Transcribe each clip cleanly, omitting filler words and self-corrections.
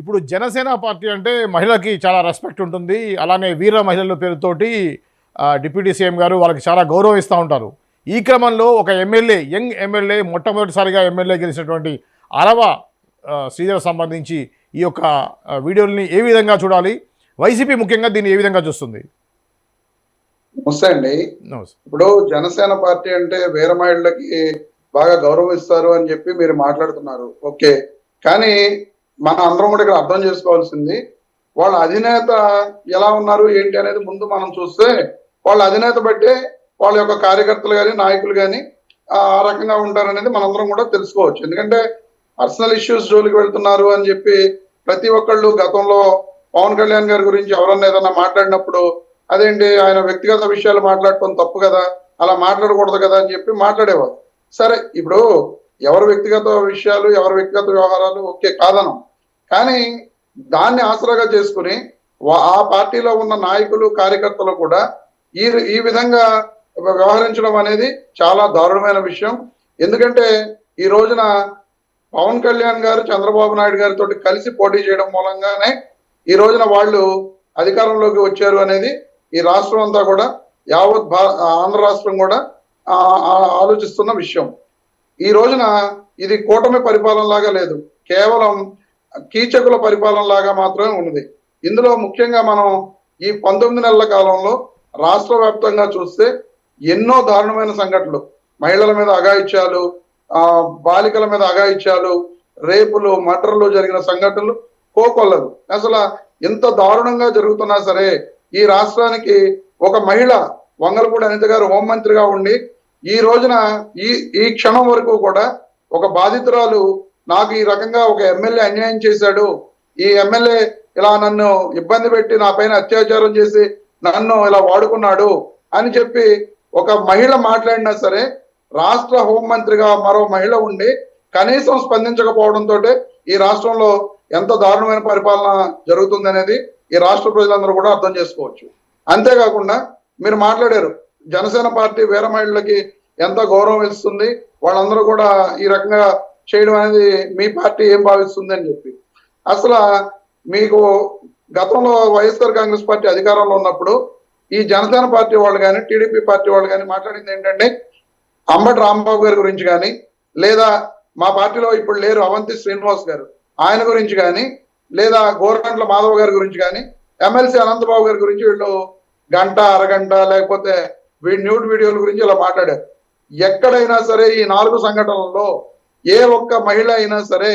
ఇప్పుడు జనసేన పార్టీ అంటే మహిళకి చాలా రెస్పెక్ట్ ఉంటుంది. అలానే వీర మహిళల పేరుతోటి డిప్యూటీ సీఎం గారు వాళ్ళకి చాలా గౌరవం ఇస్తూ ఉంటారు. ఈ క్రమంలో ఒక ఎమ్మెల్యే, యంగ్ ఎమ్మెల్యే, మొట్టమొదటిసారిగా ఎమ్మెల్యే గెలిచినటువంటి అరవ శ్రీధర్ సంబంధించి ఈ యొక్క వీడియోని ఏ విధంగా చూడాలి? వైసీపీ ముఖ్యంగా దీన్ని ఏ విధంగా చూస్తుంది? నమస్తే అండి. ఇప్పుడు జనసేన పార్టీ అంటే వీర మహిళలకి బాగా గౌరవం ఇస్తారు అని చెప్పి మీరు మాట్లాడుతున్నారు. ఓకే, కానీ మన అందరం కూడా ఇక్కడ అర్థం చేసుకోవాల్సింది, వాళ్ళ అధినేత ఎలా ఉన్నారు ఏంటి అనేది ముందు మనం చూస్తే, వాళ్ళ అధినేత బట్టే వాళ్ళ యొక్క కార్యకర్తలు కానీ నాయకులు కానీ ఆ రకంగా ఉంటారనేది మనందరం కూడా తెలుసుకోవచ్చు. ఎందుకంటే పర్సనల్ ఇష్యూస్ జోలికి వెళ్తున్నారు అని చెప్పి ప్రతి ఒక్కళ్ళు గతంలో పవన్ కళ్యాణ్ గారి గురించి ఎవరన్నా ఏదన్నా మాట్లాడినప్పుడు, అదేంటి ఆయన వ్యక్తిగత విషయాలు మాట్లాడటం తప్పు కదా, అలా మాట్లాడకూడదు కదా అని చెప్పి మాట్లాడేవారు. సరే, ఇప్పుడు ఎవరి వ్యక్తిగత విషయాలు, ఎవరి వ్యక్తిగత వ్యవహారాలు ఓకే కాదనం, కానీ దాన్ని ఆసరాగా చేసుకుని ఆ పార్టీలో ఉన్న నాయకులు కార్యకర్తలు కూడా ఈ విధంగా వ్యవహరించడం అనేది చాలా దారుణమైన విషయం. ఎందుకంటే ఈ రోజున పవన్ కళ్యాణ్ గారు చంద్రబాబు నాయుడు గారితో కలిసి పోటీ చేయడం మూలంగానే ఈ రోజున వాళ్ళు అధికారంలోకి వచ్చారు అనేది ఈ రాష్ట్రం అంతా కూడా, యావత్ ఆంధ్ర రాష్ట్రం కూడా ఆలోచిస్తున్న విషయం. ఈ రోజున ఇది కూటమి పరిపాలన లాగా లేదు, కేవలం కీచకుల పరిపాలన లాగా మాత్రమే ఉన్నది. ఇందులో ముఖ్యంగా మనం ఈ 19 నెలల కాలంలో రాష్ట్ర వ్యాప్తంగా చూస్తే ఎన్నో దారుణమైన సంఘటనలు, మహిళల మీద అఘాయిత్యాలు, బాలికల మీద అఘాయిత్యాలు, రేపులు, మర్డర్లు జరిగిన సంఘటనలు కోకొల్లదు. అసలు ఎంత దారుణంగా జరుగుతున్నా సరే ఈ రాష్ట్రానికి ఒక మహిళ, వంగలపూడి అనిత గారు హోంమంత్రిగా ఉండి ఈ రోజున ఈ క్షణం వరకు కూడా ఒక బాధితురాలు, నాకు ఈ రకంగా ఒక ఎమ్మెల్యే అన్యాయం చేశాడు, ఈ ఎమ్మెల్యే ఇలా నన్ను ఇబ్బంది పెట్టి నా పైన అత్యాచారం చేసి నన్ను ఇలా వాడుకున్నాడు అని చెప్పి ఒక మహిళ మాట్లాడినా సరే రాష్ట్ర హోంమంత్రిగా మరో మహిళ ఉండి కనీసం స్పందించకపోవడంతో ఈ రాష్ట్రంలో ఎంత దారుణమైన పరిపాలన జరుగుతుంది అనేది ఈ రాష్ట్ర ప్రజలందరూ కూడా అర్థం చేసుకోవచ్చు. అంతేకాకుండా మీరు మాట్లాడారు జనసేన పార్టీ వీర మహిళలకి ఎంత గౌరవం ఇస్తుంది, వాళ్ళందరూ కూడా ఈ రకంగా చేయడం అనేది మీ పార్టీ ఏం భావిస్తుంది అని చెప్పి. అసలు మీకు గతంలో వైఎస్ఆర్ కాంగ్రెస్ పార్టీ అధికారంలో ఉన్నప్పుడు ఈ జనసేన పార్టీ వాళ్ళు కానీ టీడీపీ పార్టీ వాళ్ళు కానీ మాట్లాడింది ఏంటంటే, అంబటి రాంబాబు గారి గురించి కానీ, లేదా మా పార్టీలో ఇప్పుడు లేరు అవంతి శ్రీనివాస్ గారు, ఆయన గురించి కానీ, లేదా గోరంట్ల మాధవ్ గారి గురించి కానీ, ఎమ్మెల్సీ అనంతబాబు గారి గురించి వీళ్ళు గంట అరగంట లేకపోతే న్యూడ్ వీడియోల గురించి ఇలా మాట్లాడారు. ఎక్కడైనా సరే ఈ 4 సంఘటనలలో ఏ ఒక్క మహిళ అయినా సరే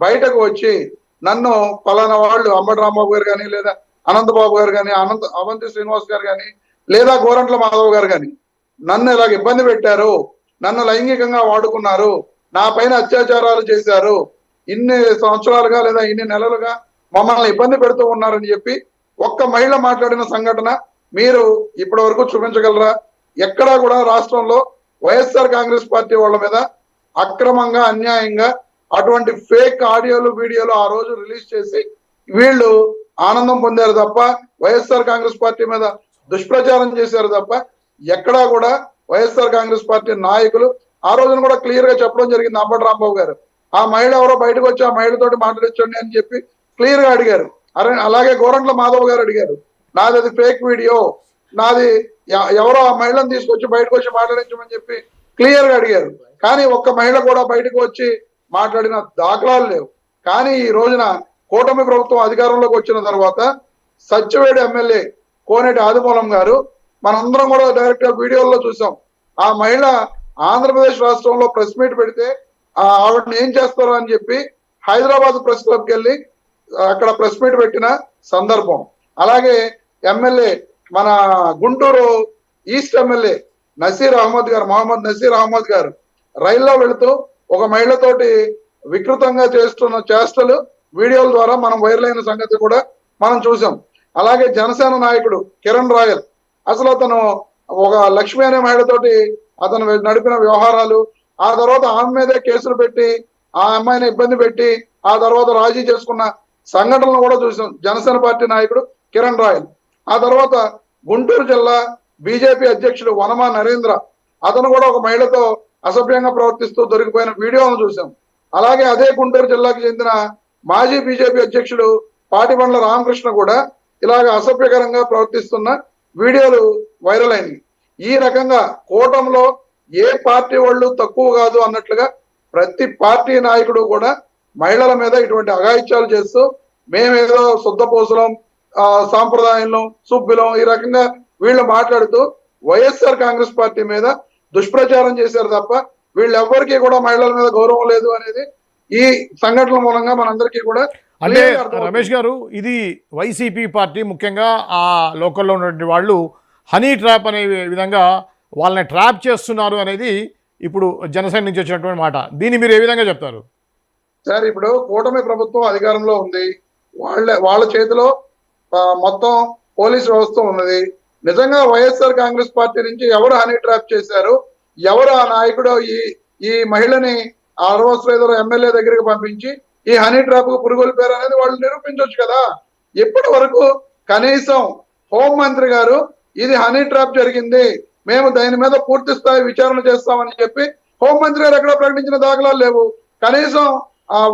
బయటకు వచ్చి నన్ను పలానా వాళ్ళు అంబటి రాంబాబు గారు కానీ, లేదా అనంతబాబు గారు కానీ, అవంతి శ్రీనివాస్ గారు కానీ, లేదా గోరంట్ల మాధవ్ గారు కానీ నన్ను ఇలాగ ఇబ్బంది పెట్టారు, నన్ను లైంగికంగా వాడుకున్నారు, నా పైన అత్యాచారాలు చేశారు, ఇన్ని సంవత్సరాలుగా లేదా ఇన్ని నెలలుగా మమ్మల్ని ఇబ్బంది పెడుతూ ఉన్నారని చెప్పి ఒక్క మహిళ మాట్లాడిన సంఘటన మీరు ఇప్పటి వరకు చూపించగలరా? ఎక్కడా కూడా రాష్ట్రంలో వైఎస్ఆర్ కాంగ్రెస్ పార్టీ వాళ్ళ మీద అక్రమంగా, అన్యాయంగా అటువంటి ఫేక్ ఆడియోలు, వీడియోలు ఆ రోజు రిలీజ్ చేసి వీళ్ళు ఆనందం పొందారు తప్ప, వైఎస్ఆర్ కాంగ్రెస్ పార్టీ మీద దుష్ప్రచారం చేశారు తప్ప, ఎక్కడా కూడా వైఎస్ఆర్ కాంగ్రెస్ పార్టీ నాయకులు ఆ రోజున కూడా క్లియర్ గా చెప్పడం జరిగింది. అంబటి రాంబాబు గారు ఆ మహిళ ఎవరో బయటకు వచ్చి ఆ మహిళతోటి మాట్లాడించండి అని చెప్పి క్లియర్ గా అడిగారు. అలాగే గోరంట్ల మాధవ్ గారు అడిగారు, నాది అది ఫేక్ వీడియో, నాది ఎవరో ఆ మహిళను తీసుకొచ్చి బయటకు వచ్చి మాట్లాడించమని చెప్పి క్లియర్ గా అడిగారు. కానీ ఒక్క మహిళ కూడా బయటకు వచ్చి మాట్లాడిన దాఖలాలు లేవు. కానీ ఈ రోజున కూటమి ప్రభుత్వం అధికారంలోకి వచ్చిన తర్వాత సత్యవేడి ఎమ్మెల్యే కోనేటి ఆదిమూలం గారు, మనందరం కూడా డైరెక్ట్ గా వీడియోల్లో చూసాం, ఆ మహిళ ఆంధ్రప్రదేశ్ రాష్ట్రంలో ప్రెస్ మీట్ పెడితే ఆవిడని ఏం చేస్తారు అని చెప్పి హైదరాబాద్ ప్రెస్ క్లబ్కి వెళ్ళి అక్కడ ప్రెస్ మీట్ పెట్టిన సందర్భం. అలాగే ఎమ్మెల్యే మన గుంటూరు ఈస్ట్ ఎమ్మెల్యే మొహమ్మద్ నసీర్ అహ్మద్ గారు రైల్లో వెళుతూ ఒక మహిళతోటి వికృతంగా చేస్తున్న చేష్టలు వీడియోల ద్వారా మనం వైరల్ అయిన సంగతి కూడా మనం చూసాం. అలాగే జనసేన నాయకుడు కిరణ్ రాయల్, అసలు అతను ఒక లక్ష్మి అనే మహిళతోటి అతను నడిపిన వ్యవహారాలు, ఆ తర్వాత ఆమె మీదే కేసులు పెట్టి ఆ అమ్మాయిని ఇబ్బంది పెట్టి ఆ తర్వాత రాజీ చేసుకున్న సంఘటనలు కూడా చూసాం జనసేన పార్టీ నాయకుడు కిరణ్ రాయల్. ఆ తర్వాత గుంటూరు జిల్లా బీజేపీ అధ్యక్షుడు వనమా నరేంద్ర, అతను కూడా ఒక మహిళతో అసభ్యంగా ప్రవర్తిస్తూ దొరికిపోయిన వీడియోను చూసాం. అలాగే అదే గుంటూరు జిల్లాకు చెందిన మాజీ బీజేపీ అధ్యక్షుడు పాటిబండ్ల రామకృష్ణ కూడా ఇలాగ అసభ్యకరంగా ప్రవర్తిస్తున్న వీడియోలు వైరల్ అయినాయి. ఈ రకంగా కూటమిలో ఏ పార్టీ వాళ్ళు తక్కువ కాదు అన్నట్లుగా ప్రతి పార్టీ నాయకుడు కూడా మహిళల మీద ఇటువంటి అఘాయిత్యాలు చేస్తూ మేమేదో శుద్ధపోసలం సాంప్రదాయంలో సుబ్బిలం ఈ రకంగా వీళ్ళు మాట్లాడుతూ వైఎస్ఆర్ కాంగ్రెస్ పార్టీ మీద దుష్ప్రచారం చేశారు తప్ప వీళ్ళెవ్వరికీ కూడా మహిళల మీద గౌరవం లేదు అనేది ఈ సంఘటనల మూలంగా మనందరికీ కూడా అంటే రమేష్ గారు, ఇది వైసీపీ పార్టీ ముఖ్యంగా ఆ లోకల్లో ఉన్నటువంటి వాళ్ళు హనీ ట్రాప్ అనే విధంగా వాళ్ళని ట్రాప్ చేస్తున్నారు అనేది ఇప్పుడు జనసేన నుంచి వచ్చినటువంటి మాట. దీన్ని మీరు ఏ విధంగా చెప్తారు? సార్, ఇప్పుడు కూటమి ప్రభుత్వం అధికారంలో ఉంది. వాళ్ళ చేతిలో మొత్తం పోలీస్ వ్యవస్థ ఉన్నది. నిజంగా వైఎస్ఆర్ కాంగ్రెస్ పార్టీ నుంచి ఎవరు హనీ ట్రాప్ చేశారు, ఎవరు ఆ నాయకుడు ఈ మహిళని అరవశ్రేధర ఎమ్మెల్యే దగ్గరికి పంపించి ఈ హనీ ట్రాప్ కు పురుగొల్పారు అనేది వాళ్ళు నిరూపించవచ్చు కదా. ఇప్పటి వరకు కనీసం హోంమంత్రి గారు ఇది హనీ ట్రాప్ జరిగింది, మేము దాని మీద పూర్తి స్థాయి విచారణ చేస్తామని చెప్పి హోంమంత్రి గారు ఎక్కడ ప్రకటించిన దాఖలాలు లేవు. కనీసం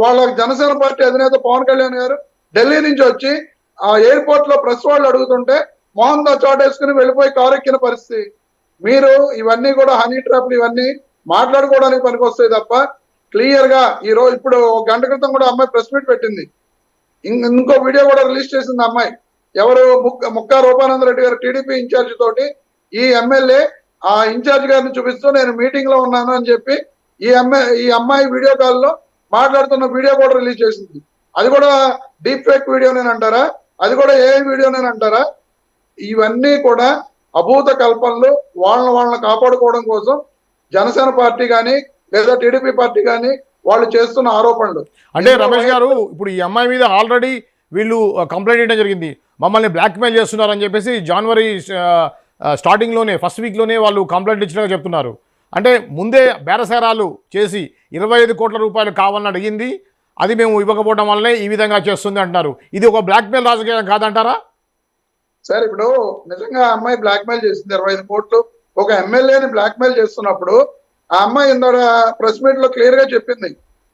వాళ్ళ జనసేన పార్టీ అధినేత పవన్ కళ్యాణ్ గారు ఢిల్లీ నుంచి వచ్చి ఆ ఎయిర్పోర్ట్ లో ప్రెస్ వాళ్ళు అడుగుతుంటే మోహన్ దాస్ చాటేసుకుని వెళ్ళిపోయి కారు ఎక్కిన పరిస్థితి. మీరు ఇవన్నీ కూడా హనీ ట్రాప్లు ఇవన్నీ మాట్లాడుకోవడానికి పనికొస్తాయి తప్ప క్లియర్ గా ఈ రోజు ఇప్పుడు ఒక గంట క్రితం కూడా అమ్మాయి ప్రెస్ మీట్ పెట్టింది. ఇంకో వీడియో కూడా రిలీజ్ చేసింది అమ్మాయి. ఎవరు ముక్కా రూపానంద రెడ్డి గారు టీడీపీ ఇన్ఛార్జ్ తోటి ఈ ఎమ్మెల్యే ఆ ఇన్ఛార్జ్ గారిని చూపిస్తూ నేను మీటింగ్ లో ఉన్నాను అని చెప్పి ఈ అమ్మాయి వీడియో కాల్ లో మాట్లాడుతున్న వీడియో కూడా రిలీజ్ చేసింది. అది కూడా డీప్ ఫేక్ వీడియోనేనంటారా, అది కూడా ఏ వీడియోనేనంటారా? ఇవన్నీ కూడా అభూత కల్పనలు. వాళ్ళని కాపాడుకోవడం కోసం జనసేన పార్టీ కానీ లేదా టీడీపీ పార్టీ కానీ వాళ్ళు చేస్తున్న ఆరోపణలు. అంటే రమేష్ గారు, ఇప్పుడు ఈ అమ్మాయి మీద ఆల్రెడీ వీళ్ళు కంప్లైంట్ చేయడం జరిగింది, మమ్మల్ని బ్లాక్మెయిల్ చేస్తున్నారని చెప్పేసి జనవరి స్టార్టింగ్లోనే ఫస్ట్ వీక్లోనే వాళ్ళు కంప్లైంట్ ఇచ్చినట్టు చెప్తున్నారు. అంటే ముందే బేరసారాలు చేసి 25 కోట్ల రూపాయలు కావాలని అడిగింది, అది మేము ఇవ్వకపోవడం వల్లే ఈ విధంగా చేస్తుంది అంటున్నారు. ఇది ఒక బ్లాక్మెయిల్ రాజకీయం కాదంటారా? సార్, ఇప్పుడు నిజంగా ఆ అమ్మాయి బ్లాక్మెయిల్ చేసింది 25 కోట్లు ఒక ఎమ్మెల్యేని బ్లాక్మెయిల్ చేస్తున్నప్పుడు ఆ అమ్మాయి ఇందాక ప్రెస్ మీట్ లో క్లియర్ గా చెప్పింది,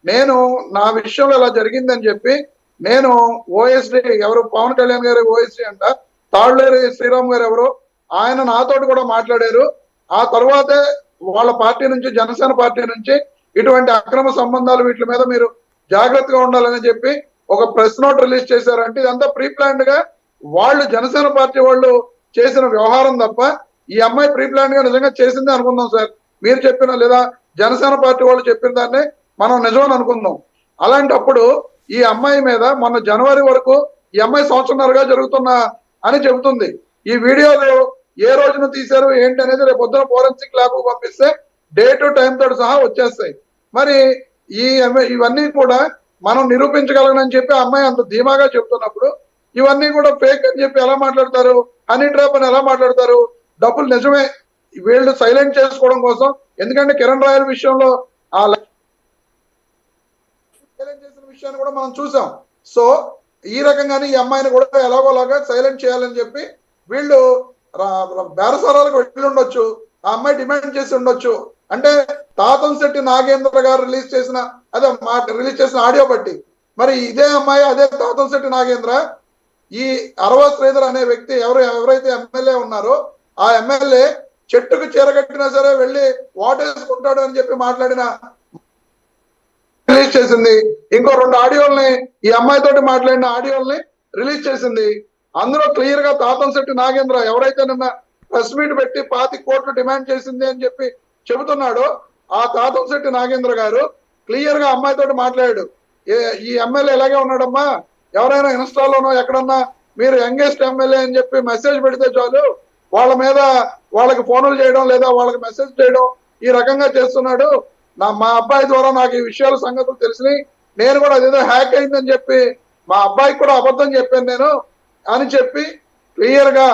నేను నా విషయంలో ఇలా జరిగిందని చెప్పి నేను ఓఎస్డి ఎవరు పవన్ కళ్యాణ్ గారి ఓఎస్డి అంట తాళ్ళేరి శ్రీరామ్ గారు ఎవరు ఆయన నాతోటి కూడా మాట్లాడారు. ఆ తర్వాతే వాళ్ళ పార్టీ నుంచి జనసేన పార్టీ నుంచి ఇటువంటి అక్రమ సంబంధాలు వీటి మీద మీరు జాగ్రత్తగా ఉండాలని చెప్పి ఒక ప్రెస్ నోట్ రిలీజ్ చేశారంటే ఇదంతా ప్రీ ప్లాన్డ్ గా వాళ్ళు జనసేన పార్టీ వాళ్ళు చేసిన వ్యవహారం తప్ప ఈ అమ్మాయి ప్రీ ప్లాన్డ్ గా నిజంగా చేసిందే అనుకుందాం సార్. మీరు చెప్పిన లేదా జనసేన పార్టీ వాళ్ళు చెప్పిన దాన్ని మనం నిజమని అనుకుందాం. అలాంటప్పుడు ఈ అమ్మాయి మీద మొన్న జనవరి వరకు ఈ అమ్మాయి సంవత్సరంన్నరగా జరుగుతున్న అని చెబుతుంది. ఈ వీడియోలు ఏ రోజున తీశారు ఏంటి అనేది రేపు పొద్దున ఫోరెన్సిక్ ల్యాబ్ పంపిస్తే డేట్ టైం తోటి సహా వచ్చేస్తాయి. మరి ఇవన్నీ కూడా మనం నిరూపించగలనని చెప్పి అమ్మాయి అంత ధీమాగా చెప్తున్నప్పుడు ఇవన్నీ కూడా ఫేక్ అని చెప్పి ఎలా మాట్లాడతారు, హనీ ట్రాప్ అని ఎలా మాట్లాడతారు? డబ్బులు నిజమే, వీళ్ళు సైలెంట్ చేసుకోవడం కోసం. ఎందుకంటే కిరణ్ రాయల్ విషయంలో ఆ సైలెంట్ చేసిన విషయాన్ని కూడా మనం చూసాం. సో ఈ రకంగానే ఈ అమ్మాయిని కూడా ఎలాగోలాగా సైలెంట్ చేయాలని చెప్పి వీళ్ళు బేరసారాలకు వెళ్ళి ఉండొచ్చు. ఆ అమ్మాయి డిమాండ్ చేసి ఉండొచ్చు. అంటే తాతంశెట్టి నాగేంద్ర గారు రిలీజ్ చేసిన ఆడియో బట్టి మరి ఇదే అమ్మాయి అదే తాతంశెట్టి నాగేంద్ర ఈ అరవా శ్రీధర్ అనే వ్యక్తి ఎవరైతే ఎమ్మెల్యే ఉన్నారో ఆ ఎమ్మెల్యే చెట్టుకు చీరగట్టినా సరే వెళ్ళి వాటేసుకుంటాడు అని చెప్పి మాట్లాడిన రిలీజ్ చేసింది. ఇంకో 2 ఆడియోల్ని ఈ అమ్మాయితోటి మాట్లాడిన ఆడియోల్ని రిలీజ్ చేసింది. అందులో క్లియర్ గా తాతంశెట్టి నాగేంద్ర ఎవరైతే నిన్న ప్రెస్ మీట్ పెట్టి 25 కోట్లు డిమాండ్ చేసింది అని చెప్పి చెబుతున్నాడో ఆ తాతంశెట్టి నాగేంద్ర గారు క్లియర్ గా అమ్మాయితోటి మాట్లాడాడు. ఈ ఎమ్మెల్యే ఎలాగే ఉన్నాడమ్మా, ఎవరైనా ఇన్స్టాలోనో ఎక్కడన్నా మీరు యంగెస్ట్ ఎమ్మెల్యే అని చెప్పి మెసేజ్ పెడితే చాలు వాళ్ళ మీద వాళ్ళకి ఫోన్లు చేయడం లేదా వాళ్ళకి మెసేజ్ చేయడం ఈ రకంగా చేస్తున్నాడు. మా అబ్బాయి ద్వారా నాకు ఈ విషయాల సంగతులు తెలిసినాయి, నేను కూడా అదేదో హ్యాక్ అయిందని చెప్పి మా అబ్బాయికి కూడా అబద్ధం చెప్పాను నేను అని చెప్పి క్లియర్ గా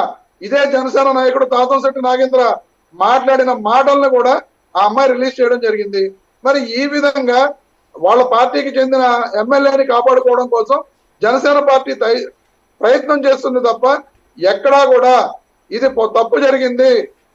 ఇదే జనసేన నాయకుడు తాతంశెట్టి నాగేంద్ర మాట్లాడిన మాటలను కూడా ఆ అమ్మాయి రిలీజ్ చేయడం జరిగింది. మరి ఈ విధంగా వాళ్ళ పార్టీకి చెందిన ఎమ్మెల్యేని కాపాడుకోవడం కోసం జనసేన పార్టీ ప్రయత్నం చేస్తుంది తప్ప ఎక్కడా కూడా ఇది తప్పు జరిగింది,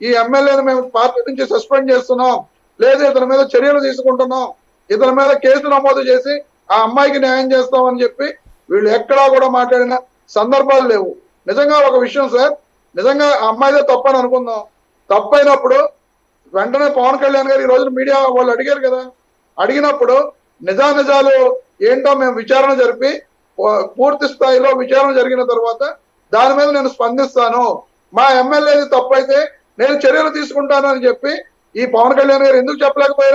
ఈ ఎమ్మెల్యేని మేము పార్టీ నుంచి సస్పెండ్ చేస్తున్నాం, లేదు ఇతని మీద చర్యలు తీసుకుంటున్నాం, ఇతని మీద కేసు నమోదు చేసి ఆ అమ్మాయికి న్యాయం చేస్తామని చెప్పి వీళ్ళు ఎక్కడా కూడా మాట్లాడిన సందర్భాలు లేవు. నిజంగా ఒక విషయం సార్, నిజంగా ఆ అమ్మాయిదే తప్పని అనుకుందాం. తప్పైనప్పుడు వెంటనే పవన్ కళ్యాణ్ గారు ఈ రోజున మీడియా వాళ్ళు అడిగారు కదా, అడిగినప్పుడు నిజానిజాలు ఏంటో మేము విచారణ జరిపి పూర్తి స్థాయిలో విచారణ జరిగిన తర్వాత దాని మీద నేను స్పందిస్తాను, మా ఎమ్మెల్యేది తప్పైతే నేను చర్యలు తీసుకుంటాను అని చెప్పి ఈ పవన్ కళ్యాణ్ గారు ఎందుకు చెప్పలేకపోయారు?